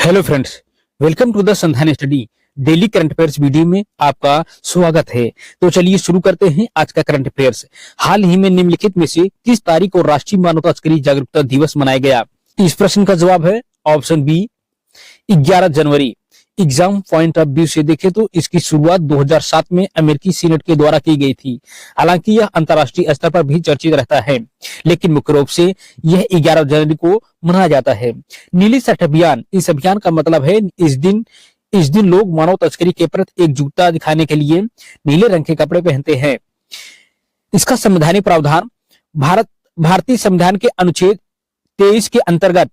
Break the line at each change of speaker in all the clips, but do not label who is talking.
Hello friends, welcome to the Sandhan study daily current affairs video में आपका स्वागत है। तो चलिए शुरू करते हैं आज का करंट अफेयर्स। हाल ही में निम्नलिखित में से किस तारीख को राष्ट्रीय मानव तस्करी जागरूकता दिवस मनाया गया? इस प्रश्न का जवाब है ऑप्शन बी 11 जनवरी। एग्जाम पॉइंट ऑफ व्यू से देखें तो इसकी शुरुआत 2007 में अमेरिकी सीनेट के द्वारा की गई थी। हालांकि यह अंतर्राष्ट्रीय स्तर पर भी चर्चित रहता है, लेकिन मुख्य रूप से यह 11 जनवरी को मनाया जाता है। नीली शर्ट अभियान, इस अभियान का मतलब है इस दिन लोग मानव तस्करी के प्रति एकजुटता दिखाने के लिए नीले रंग के कपड़े पहनते हैं। इसका संवैधानिक प्रावधान भारतीय संविधान के अनुच्छेद 23 के अंतर्गत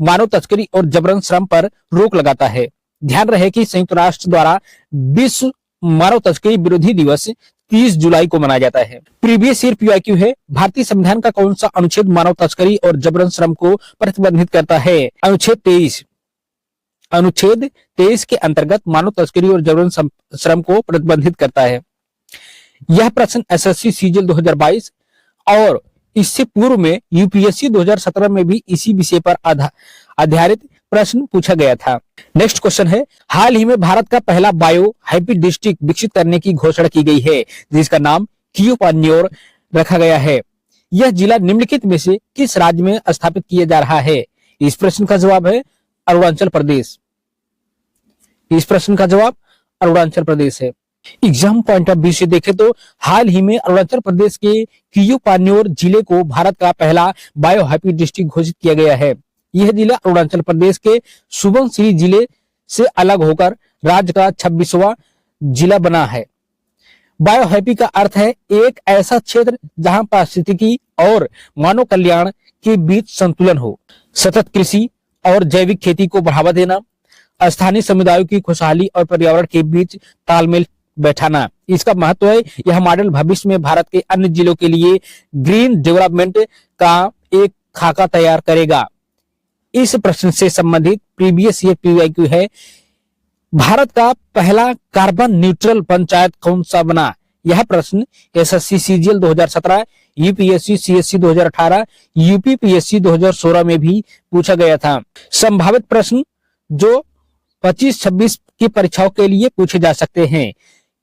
मानव तस्करी और जबरन श्रम पर रोक लगाता है। ध्यान रहे कि संयुक्त राष्ट्र द्वारा विश्व मानव तस्करी विरोधी दिवस 30 जुलाई को मनाया जाता है। प्रीवियस ईयर पीआईक्यू है, भारतीय संविधान का कौन सा अनुच्छेद मानव तस्करी और जबरन श्रम को प्रतिबंधित करता है? अनुच्छेद 23। अनुच्छेद 23 के अंतर्गत मानव तस्करी और जबरन श्रम को प्रतिबंधित करता है। यह प्रश्न एसएससी सीजीएल 2022 और इससे पूर्व में यूपीएससी 2017 में भी इसी विषय पर आधारित प्रश्न पूछा गया था। नेक्स्ट क्वेश्चन है, हाल ही में भारत का पहला बायो हैप्पी डिस्ट्रिक्ट विकसित करने की घोषणा की गई है, जिसका नाम कियोपान्योर रखा गया है। यह जिला निम्नलिखित में से किस राज्य में स्थापित किया जा रहा है? इस प्रश्न का जवाब है अरुणाचल प्रदेश। इस प्रश्न का जवाब अरुणाचल प्रदेश है। एग्जाम पॉइंट ऑफ व्यू से देखें तो हाल ही में अरुणाचल प्रदेश के कियोपान्योर जिले को भारत का पहला बायो हैप्पी डिस्ट्रिक्ट घोषित किया गया है। यह जिला अरुणाचल प्रदेश के सुबनसिरी जिले से अलग होकर राज्य का 26वां जिला बना है। बायो हैप्पी का अर्थ है एक ऐसा क्षेत्र जहां पारिस्थितिकी और मानव कल्याण के बीच संतुलन हो, सतत कृषि और जैविक खेती को बढ़ावा देना, स्थानीय समुदायों की खुशहाली और पर्यावरण के बीच तालमेल बैठाना। इसका महत्व है यह मॉडल भविष्य में भारत के अन्य जिलों के लिए ग्रीन डेवलपमेंट का एक खाका तैयार करेगा। इस प्रश्न से संबंधित प्रीवियस ईयर पीआईक्यू है, भारत का पहला कार्बन न्यूट्रल पंचायत कौन सा बना? यह प्रश्न SSC CGL 2017, UPSC CSC 2018, UPPSC 2016 में भी पूछा गया था। संभावित प्रश्न जो 25-26 की परीक्षाओं के लिए पूछे जा सकते हैं।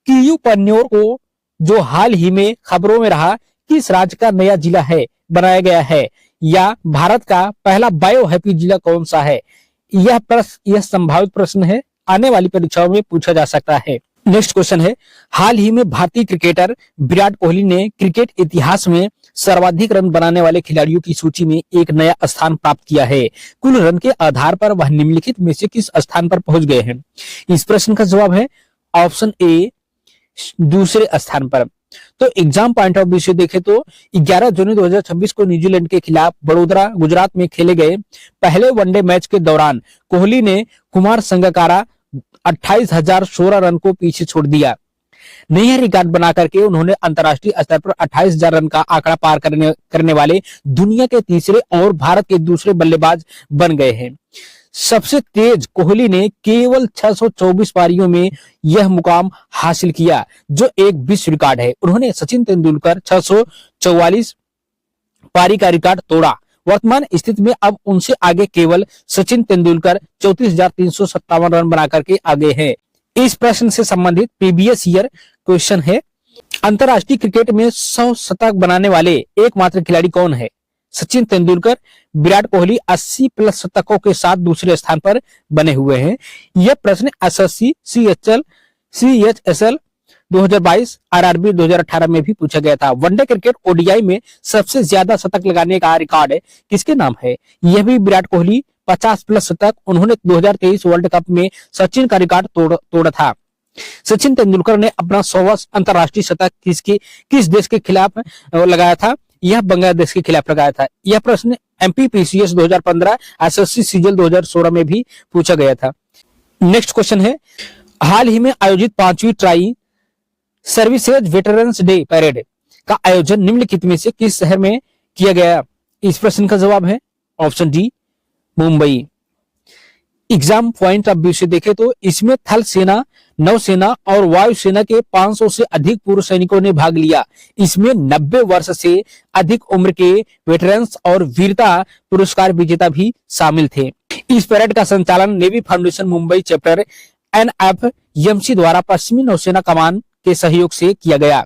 कियोपान्योर को जो हाल ही में खबरों में रहा, किस राज्य का नया जिला है बनाया गया है, या भारत का पहला बायो हैप्पी जिला कौन सा है? यह संभावित प्रश्न है, आने वाली परीक्षाओं में पूछा जा सकता है। नेक्स्ट क्वेश्चन है, हाल ही में भारतीय क्रिकेटर विराट कोहली ने क्रिकेट इतिहास में सर्वाधिक रन बनाने वाले खिलाड़ियों की सूची में एक नया स्थान प्राप्त किया है। कुल रन के आधार पर वह निम्नलिखित में से किस स्थान पर पहुंच गए हैं? इस प्रश्न का जवाब है ऑप्शन ए, दूसरे स्थान पर। तो एग्जाम पॉइंट ऑफ व्यू से देखें तो 11 जनवरी 2026 को न्यूजीलैंड के खिलाफ वडोदरा गुजरात में खेले गए पहले वनडे मैच के दौरान कोहली ने कुमार संगकारा 28,016 रन को पीछे छोड़ दिया। नया रिकॉर्ड बना करके उन्होंने अंतर्राष्ट्रीय स्तर पर 28,000 रन का आंकड़ा पार करने वाले दुनिया के तीसरे और भारत के दूसरे बल्लेबाज बन गए हैं। सबसे तेज कोहली ने केवल 624 पारियों में यह मुकाम हासिल किया, जो एक विश्व रिकॉर्ड है। उन्होंने सचिन तेंदुलकर 644 पारी का रिकॉर्ड तोड़ा। वर्तमान स्थिति में अब उनसे आगे केवल सचिन तेंदुलकर 34,357 रन बना करके आगे हैं। इस प्रश्न से संबंधित प्रीवियस ईयर क्वेश्चन है, अंतरराष्ट्रीय क्रिकेट में 100 शतक बनाने वाले एकमात्र खिलाड़ी कौन है? सचिन तेंदुलकर। विराट कोहली 80+ शतकों के साथ दूसरे स्थान पर बने हुए हैं। यह प्रश्न एसएससी सीएचएसएल 2022, आरआरबी 2018 में भी पूछा गया था। वनडे क्रिकेट ओडीआई में सबसे ज्यादा शतक लगाने का रिकॉर्ड किसके नाम है? यह भी विराट कोहली 50+ शतक। उन्होंने 2023 वर्ल्ड कप में सचिन का रिकॉर्ड तोड़ा था। सचिन तेंदुलकर ने अपना 100वां अंतरराष्ट्रीय शतक किस देश के खिलाफ लगाया था? यह बांग्लादेश के खिलाफ लगाया था। यह प्रश्न एमपीपीसीएस 2015, एसएससी सीजीएल 2016 में भी पूछा गया था। नेक्स्ट क्वेश्चन है, हाल ही में आयोजित 5वीं tri services veterans day parade का आयोजन निम्नलिखित में से किस शहर में किया गया? इस प्रश्न का जवाब है option D, Mumbai. Exam point of view से देखें तो इसमें थल सेना नौसेना और वायुसेना के 500 से अधिक पूर्व सैनिकों ने भाग लिया। इसमें 90 वर्ष से अधिक उम्र के वेटरन्स और वीरता पुरस्कार विजेता भी शामिल थे। इस परेड का संचालन navy foundation Mumbai chapter NFMC द्वारा पश्चिमी नौसेना कमान के सहयोग से किया गया।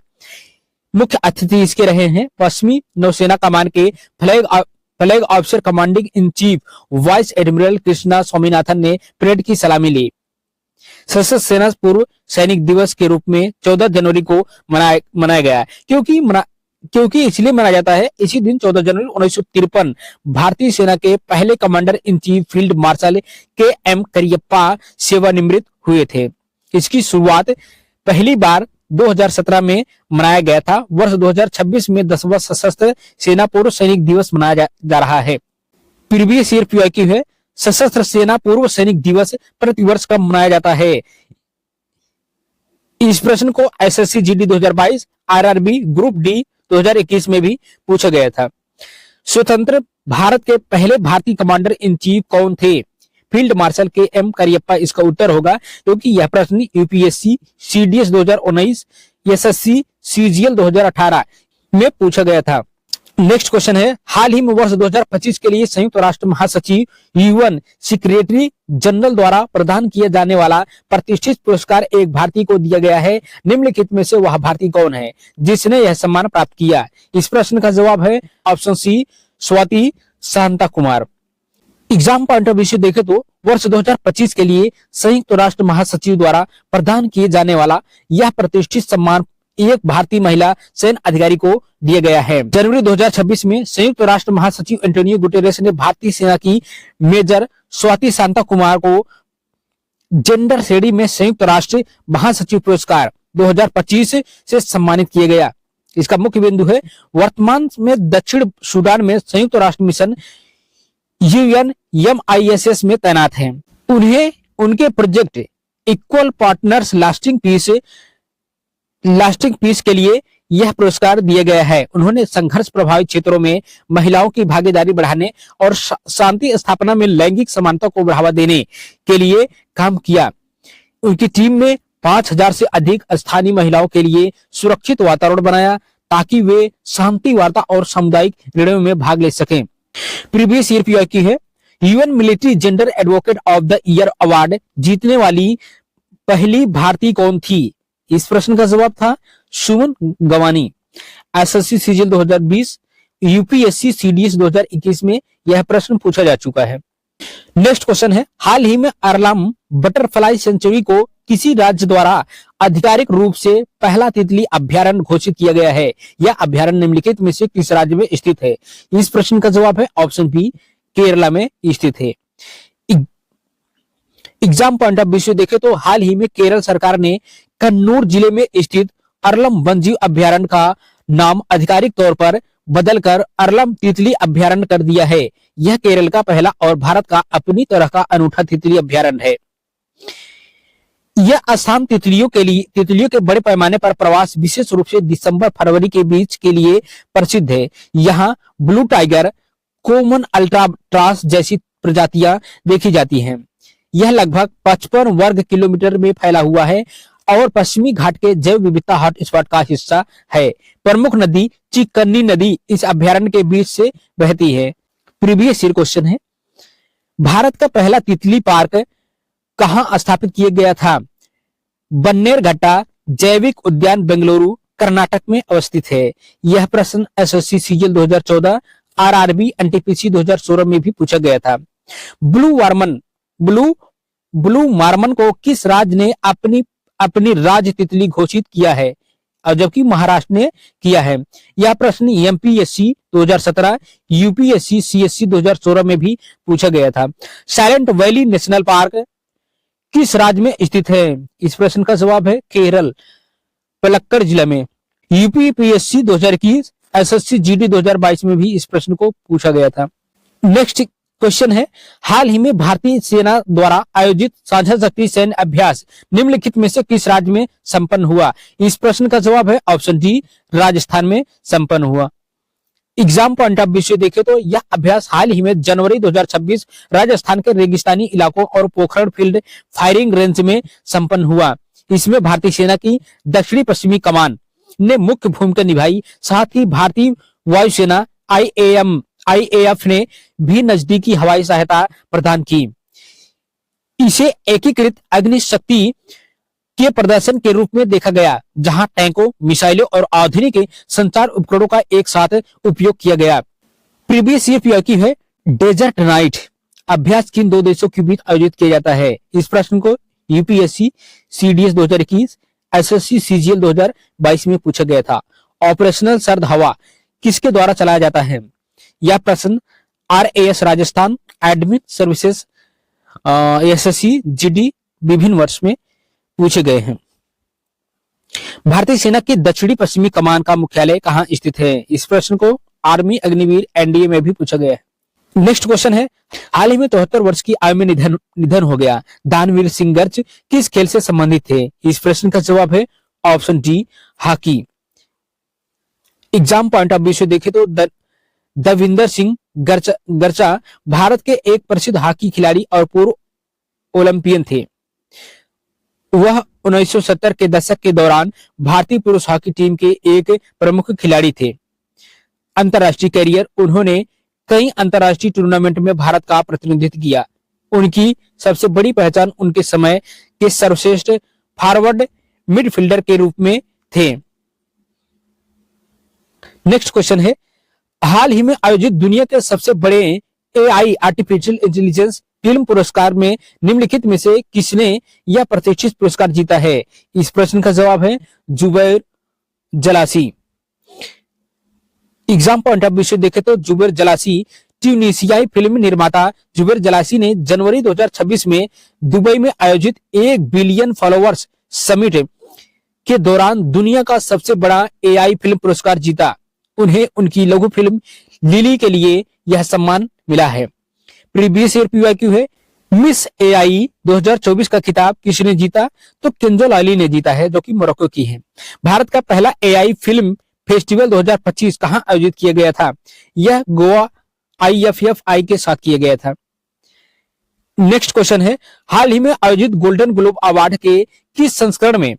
मुख्य अतिथि इसके रहे हैं पश्चिमी नौसेना कमान के flag officer commanding in chief vice admiral Krishna Swaminathan ने परेड की सलामी ली। सशस्त्र सेना पूर्व सैनिक दिवस के रूप में 14 जनवरी को मनाया गया क्योंकि इसलिए मनाया जाता है। इसी दिन 14 जनवरी 1953 भारतीय सेना के पहले commander in chief field marshal KM Cariappa सेवानिवृत्त हुए थे। इसकी शुरुआत पहली बार 2017 में मनाया गया था। वर्ष 2026 में 10वां सशस्त्र सेना पूर्व सैनिक दिवस मनाया जा रहा है। प्रीवियस ईयर PYQ है, सशस्त्र सेना पूर्व सैनिक दिवस प्रतिवर्ष कब मनाया जाता है? इस प्रश्न को SSC GD 2022, RRB group D 2021 में भी पूछा गया था। स्वतंत्र भारत के पहले भारतीय कमांडर इन चीफ कौन थे? फील्ड मार्शल KM करियप्पा इसका उत्तर होगा, क्योंकि यह प्रश्न UPSC CDS 2019, SSC CGL 2018 में पूछा गया था। नेक्स्ट क्वेश्चन है, हाल ही में वर्ष 2025 के लिए संयुक्त राष्ट्र महासचिव UN सेक्रेटरी जनरल द्वारा प्रदान किया जाने वाला प्रतिष्ठित पुरस्कार एक भारतीय को दिया गया है। निम्नलिखित में से वह भारतीय कौन है जिसने यह सम्मान प्राप्त किया? इस प्रश्न का जवाब है option C, Swati Shanta Kumar. Exam point of view से देखें तो वर्ष 2025 के लिए संयुक्त राष्ट्र महासचिव द्वारा प्रदान किए जाने वाला यह प्रतिष्ठित सम्मान एक भारतीय महिला सैन्य अधिकारी को दिया गया है। जनवरी 2026 में संयुक्त राष्ट्र महासचिव एंटोनियो गुटेरेस ने भारतीय सेना की मेजर स्वाति शांता कुमार को जेंडर श्रेणी में संयुक्त राष्ट्र महासचिव पुरस्कार 2025 से सम्मानित किया गया। इसका मुख्य बिंदु है, वर्तमान में दक्षिण सूडान में संयुक्त राष्ट्र मिशन UNMISS में तैनात हैं। उन्हें उनके project equal partners lasting peace के लिए यह पुरस्कार दिया गया है। उन्होंने संघर्ष प्रभावित क्षेत्रों में महिलाओं की भागीदारी बढ़ाने और शांति स्थापना में लैंगिक समानता को बढ़ावा देने के लिए काम किया। उनकी टीम में 5000 से अधिक स्थानीय महिलाओं के लिए सुरक्षित वातावरण बनाया ताकि वे शांति वार्ता और सामुदायिक निर्णयों में भाग ले सकें। प्रीवियस ईयर PYQ है, UN military gender advocate of the year award जीतने वाली पहली भारतीय कौन थी? इस प्रश्न का जवाब था सुमन गवानी। SSC CGL 2020, UPSC CDS 2021 में यह प्रश्न पूछा जा चुका है। नेक्स्ट क्वेश्चन है, हाल ही में अरलम बटरफ्लाई सेंचुरी को किसी राज्य द्वारा आधिकारिक रूप से पहला तितली अभ्यारण्य घोषित किया गया है? यह अभ्यारण्य निम्नलिखित में से किस राज्य में स्थित है? इस प्रश्न का जवाब है ऑप्शन बी, केरला में स्थित है। एग्जाम पॉइंट ऑफ व्यू से देखें तो हाल ही में केरल सरकार ने कन्नूर जिले में स्थित अरलम वन्यजीव अभ्यारण्य का नाम आधिकारिक तौर पर बदलकर अरलम तितली अभ्यारण्य कर दिया है। यह केरल का पहला और भारत का अपनी तरह का अनूठा तितली अभ्यारण्य है। यह स्थान तितलियों के बड़े पैमाने पर प्रवास, विशेष रूप से दिसंबर-फरवरी के बीच के लिए प्रसिद्ध है। यहाँ ब्लू टाइगर, कॉमन अल्ट्राट्रास जैसी प्रजातियां देखी जाती हैं। यह लगभग 55 वर्ग किलोमीटर में फैला हुआ है और पश्चिमी घाट के जैव विविधता हॉटस्पॉट का हिस्सा है। प्रमुख नदी चिकन्नी नदी इस अभ्यारण्य के बीच से बहती है। प्रीवियस ईयर क्वेश्चन है, भारत का पहला तितली पार्क कहां स्थापित किया गया था? बन्नेरघट्टा जैविक उद्यान बेंगलुरु कर्नाटक में अवस्थित है। यह प्रश्न SSC CGL 2014, RRB NTPC 2016 में भी पूछा गया था। ब्लू मार्मन को किस राज्य ने अपनी राज्य तितली घोषित किया है? और जबकि महाराष्ट्र ने किया है। यह प्रश्न MPSC 2017, UPSC CSC 2016 में भी पूछा गया था। साइलेंट वैली नेशनल पार्क किस राज्य में स्थित है? इस प्रश्न का जवाब है केरल, पलक्कड़ जिला में। UPPSC 2021, SSC GD 2022 में भी इस प्रश्न को पूछा गया था। नेक्स्ट क्वेश्चन है, हाल ही में भारतीय सेना द्वारा आयोजित साझा शक्ति सैन्य अभ्यास निम्नलिखित में से किस राज्य में संपन्न हुआ? इस प्रश्न का जवाब है ऑप्शन डी, राजस्थान में संपन्न हुआ। एग्जाम पॉइंट ऑफ व्यू से देखें तो यह अभ्यास हाल ही में जनवरी 2026 राजस्थान के रेगिस्तानी इलाकों और पोखरण फील्ड फायरिंग रेंज में संपन्न हुआ। इसमें भारतीय सेना की दक्षिणी पश्चिमी कमान ने मुख्य भूमिका निभाई। साथ ही भारतीय वायुसेना IAF ने भी नजदीकी हवाई सहायता प्रदान की। इसे एकीकृत अग्नि शक्ति के प्रदर्शन के रूप में देखा गया, जहां टैंकों, मिसाइलों और आधुनिक संचार उपकरणों का एक साथ उपयोग किया गया। प्रीवियस ईयर पीआईक्यू है, डेजर्ट नाइट अभ्यास किन दो देशों के बीच आयोजित किया जाता है? इस प्रश्न को यूपीएससी CDS 2021, SSC CGL 2022 में पूछा गया था। ऑपरेशनल सर्द हवा किसके द्वारा चलाया जाता है? यह प्रश्न RAS Rajasthan, admin services SSC GD विभिन्न वर्ष में पूछे गए हैं। भारतीय सेना की दक्षिणी पश्चिमी कमान का मुख्यालय कहां स्थित है? इस प्रश्न को आर्मी अग्निवीर NDA में भी पूछा गया है। नेक्स्ट क्वेश्चन है, हाल ही में 73 वर्ष की आयु में निधन हो गया। दानवीर सिंह गर्च किस खेल से संबंधित थे? इस प्रश्न का जवाब है option D, hockey. Exam point of view से देखें तो दविंदर सिंह गर्चा भारत के एक प्रसिद्ध हॉकी खिलाड़ी और पूर्व ओलंपियन थे। वह 1970 के दशक के दौरान भारतीय पुरुष हॉकी टीम के एक प्रमुख खिलाड़ी थे। अंतर्राष्ट्रीय करियर, उन्होंने कई अंतर्राष्ट्रीय टूर्नामेंट में भारत का प्रतिनिधित्व किया। उनकी सबसे बड़ी पहचान उनके समय के सर्वश्रेष्ठ फॉरवर्ड मिडफील्डर के रूप में थे। नेक्स्ट क्वेश्चन है, हाल ही में आयोजित दुनिया के सबसे बड़े AI आर्टिफिशियल इंटेलिजेंस फिल्म पुरस्कार में निम्नलिखित में से किसने यह प्रतिष्ठित पुरस्कार जीता है? इस प्रश्न का जवाब है Zubair Jalasi. Exam point of view से देखें तो जुबैर जलासी ट्यूनीसियाई फिल्म निर्माता जुबैर जलासी ने जनवरी 2026 में दुबई में आयोजित 1 बिलियन फॉलोअर्स समिट के दौरान दुनिया का सबसे बड़ा AI फिल्म पुरस्कार जीता। उन्हें उनकी लघु फिल्म लिली के लिए यह सम्मान मिला है। प्रीवियस ईयर पीआईक्यू है, मिस AI 2024 का खिताब किसने जीता? तो किंजल अली ने जीता है, जो कि मोरक्को की है। भारत का पहला AI फिल्म फेस्टिवल 2025 कहां आयोजित किया गया था? यह गोवा IFFI के साथ किया गया था। नेक्स्ट क्वेश्चन है, हाल ही में आयोजित गोल्डन ग्लोब अवार्ड के किस संस्करण में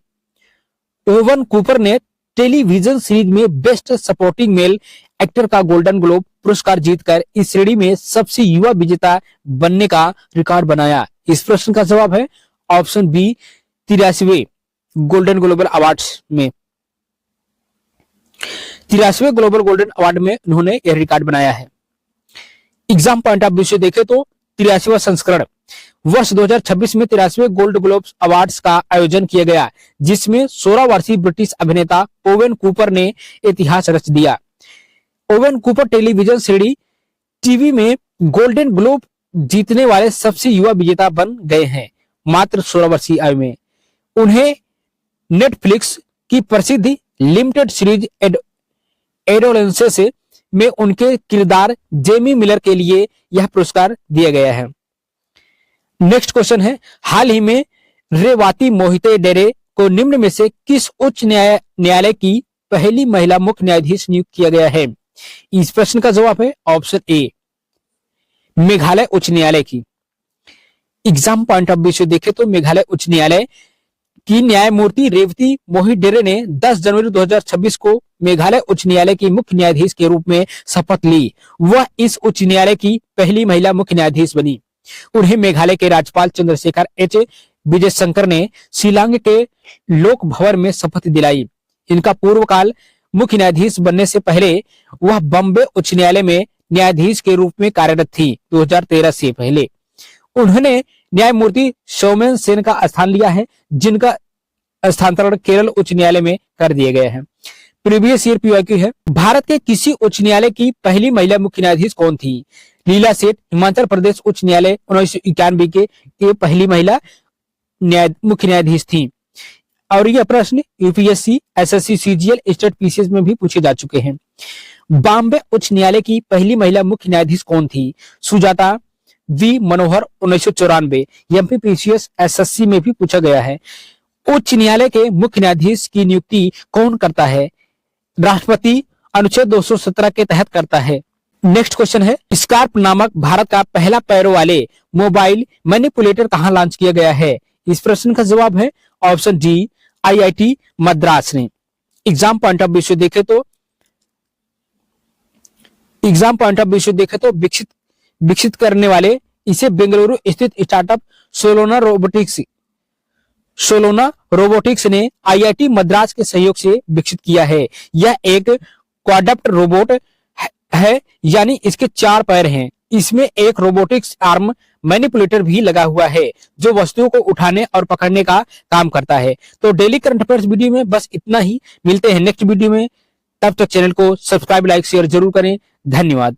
ओवन कूपर ने टेलीविजन सीरीज में बेस्ट सपोर्टिंग मेल एक्टर का गोल्डन ग्लोब पुरस्कार जीतकर इस श्रेणी में सबसे युवा विजेता बनने का रिकॉर्ड बनाया? इस प्रश्न का जवाब है ऑप्शन बी, 83वें गोल्डन ग्लोबल अवार्ड्स में। 83वें ग्लोबल गोल्डन अवार्ड में उन्होंने यह रिकॉर्ड बनाया है। एग्जाम पॉइंट ऑफ व्यू से देखें तो 83वां संस्करण वर्ष 2026 में 83वें गोल्ड ग्लोब अवार्ड्स का आयोजन किया गया, जिसमें 16 वर्षीय ब्रिटिश अभिनेता ओवेन कूपर ने इतिहास रच दिया। ओवेन कूपर टेलीविजन श्रेणी टीवी में गोल्डन ग्लोब जीतने वाले सबसे युवा विजेता बन गए हैं, मात्र 16 वर्षीय आयु में। उन्हें नेटफ्लिक्स की प्रसिद्ध लिमिटेड सीरीज एडोलेंसेस में उनके किरदार जेमी मिलर के लिए यह पुरस्कार दिया गया है। नेक्स्ट क्वेश्चन है, हाल ही में रेवाती मोहिते डेरे को निम्न में से किस उच्च न्यायालय की पहली महिला मुख्य न्यायाधीश नियुक्त किया गया है? इस प्रश्न का जवाब है ऑप्शन ए, मेघालय उच्च न्यायालय की। एग्जाम पॉइंट ऑफ व्यू से देखें तो मेघालय उच्च न्यायालय की न्यायमूर्ति रेवती मोहित डेरे ने 10 जनवरी 2026 को मेघालय उच्च न्यायालय की मुख्य न्यायाधीश के रूप में शपथ ली। वह इस उच्च न्यायालय की पहली महिला मुख्य न्यायाधीश बनी। उन्हें मेघालय के राज्यपाल चंद्रशेखर H विजय शंकर ने शिलांग के लोक भवन में शपथ दिलाई। इनका पूर्व काल मुख्य न्यायाधीश बनने से पहले वह बॉम्बे उच्च न्यायालय में न्यायाधीश के रूप में कार्यरत थी। 2013 से पहले उन्होंने न्यायमूर्ति सौमेन सेन का स्थान लिया है, जिनका स्थानांतरण केरल उच्च न्यायालय में कर दिया गया है। प्रीवियस ईयर पीआईक्यू है, भारत के किसी उच्च न्यायालय की पहली महिला मुख्य न्यायाधीश कौन थी? लीला सेठ हिमाचल प्रदेश उच्च न्यायालय 1991 के पहली महिला मुख्य न्यायाधीश थी। और यह प्रश्न UPSC, SSC, CGL, state PCS में भी पूछे जा चुके हैं। बॉम्बे उच्च न्यायालय की पहली महिला मुख्य न्यायाधीश कौन थी? Sujata V Manohar 1994। MPPCS, SSC में भी पूछा गया है। उच्च न्यायालय के मुख्य न्यायाधीश की नियुक्ति कौन करता है? राष्ट्रपति अनुच्छेद 217 के तहत करता है। नेक्स्ट क्वेश्चन है, स्कार्प नामक भारत का पहला पैरों वाले मोबाइल मैनिपुलेटर कहां लॉन्च किया गया है? इस प्रश्न का जवाब है ऑप्शन डी आईआईटी मद्रास ने। एग्जाम पॉइंट ऑफ व्यू से देखें तो विकसित करने वाले इसे बेंगलुरु स्थित स्टार्टअप सोलोना रोबोटिक्स ने आईआईटी मद्रास के सहयोग से विकसित किया है। यह एक क्वाड्रप्ट रोबोट है, यानी इसके 4 पैर हैं। इसमें एक रोबोटिक्स आर्म मैनिपुलेटर भी लगा हुआ है जो वस्तुओं को उठाने और पकड़ने का काम करता है। तो डेली करंट अफेयर्स वीडियो में बस इतना ही। मिलते हैं नेक्स्ट वीडियो में, तब तक चैनल को सब्सक्राइब, लाइक, शेयर जरूर करें। धन्यवाद।